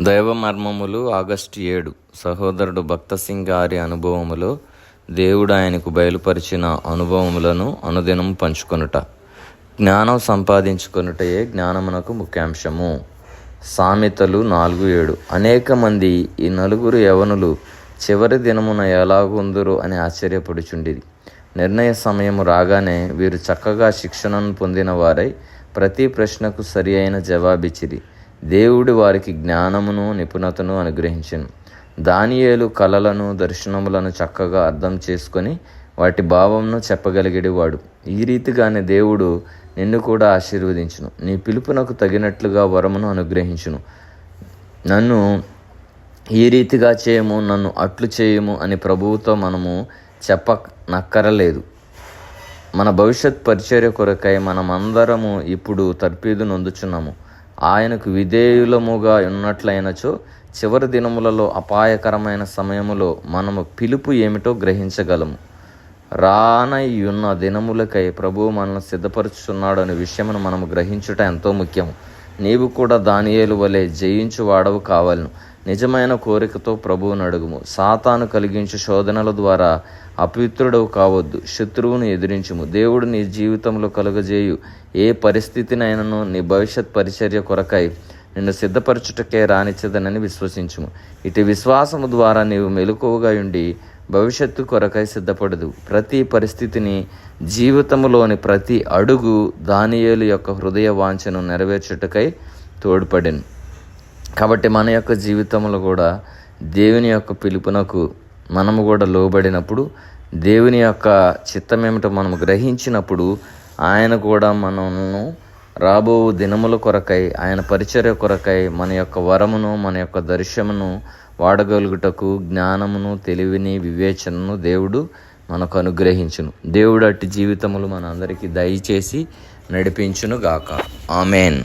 దైవ మర్మములు ఆగస్టు 7. సహోదరుడు భక్తసింగ్ గారి అనుభవములో దేవుడు ఆయనకు బయలుపరిచిన అనుభవములను అనుదినం పంచుకొనుట. జ్ఞానం సంపాదించుకొనుటయే జ్ఞానమునకు ముఖ్యాంశము. సామెతలు 4:7. అనేక మంది ఈ నలుగురు యవనులు చివరి దినమున ఎలాగుందురు అని ఆశ్చర్యపడుచుండిరి. నిర్ణయ సమయము రాగానే వీరు చక్కగా శిక్షణను పొందిన వారై ప్రతి ప్రశ్నకు సరి అయిన జవాబిచ్చిరి. దేవుడు వారికి జ్ఞానమును నిపుణతను అనుగ్రహించెను. దానియేలు కలలను దర్శనములను చక్కగా అర్థం చేసుకొని వాటి భావంను చెప్పగలిగేవాడు. ఈ రీతిగానే దేవుడు నిన్ను కూడా ఆశీర్వదించును. నీ పిలుపునకు తగినట్లుగా వరమును అనుగ్రహించును. నన్ను ఈ రీతిగా చేయము, నన్ను అట్లు చేయము అని ప్రభువుతో మనము చెప్పనక్కరలేదు. మన భవిష్యత్ పరిచర్య కొరకై మనమందరము ఇప్పుడు తర్పీదు నొందుచున్నాము. ఆయనకు విధేయులముగా ఉన్నట్లయినచో చివరి దినములలో అపాయకరమైన సమయములో మనము పిలుపు ఏమిటో గ్రహించగలము. రానయ్యున్న దినములకై ప్రభువు మనల్ని సిద్ధపరుచుచున్నాడు అనే విషయమును మనము గ్రహించుట ఎంతో ముఖ్యం. నీవు కూడా దానియేలు వలె జయించు వాడవు కావాలను. నిజమైన కోరికతో ప్రభువును అడుగుము. సాతాను కలిగించు శోధనల ద్వారా అపవిత్రుడవు కావద్దు. శత్రువును ఎదిరించుము. దేవుడు నీ జీవితంలో కలుగజేయు ఏ పరిస్థితినైనను నీ భవిష్యత్ పరిచర్య కొరకై నిన్ను సిద్ధపరచుటకే రానిచ్చదనని విశ్వసించుము. ఇటు విశ్వాసము ద్వారా నీవు మెలకువగా ఉండి భవిష్యత్తు కొరకై సిద్ధపడదు. ప్రతి పరిస్థితిని, జీవితంలోని ప్రతి అడుగు దానియేలు యొక్క హృదయ వాంఛను నెరవేర్చుటకై తోడ్పడెను. కాబట్టి మన యొక్క జీవితంలో కూడా దేవుని యొక్క పిలుపునకు మనము కూడా లోబడినప్పుడు, దేవుని యొక్క చిత్తం ఏమిటో మనము గ్రహించినప్పుడు ఆయన కూడా మనము రాబో దినముల కొరకై, ఆయన పరిచర్య కొరకై మన యొక్క వరమును, మన యొక్క దర్శనమును వాడగలుగుటకు జ్ఞానమును, తెలివిని, వివేచనను దేవుడు మనకు అనుగ్రహించును. దేవుడు అట్టి జీవితములు మన అందరికీ దయచేసి నడిపించును గాక. ఆమెన్.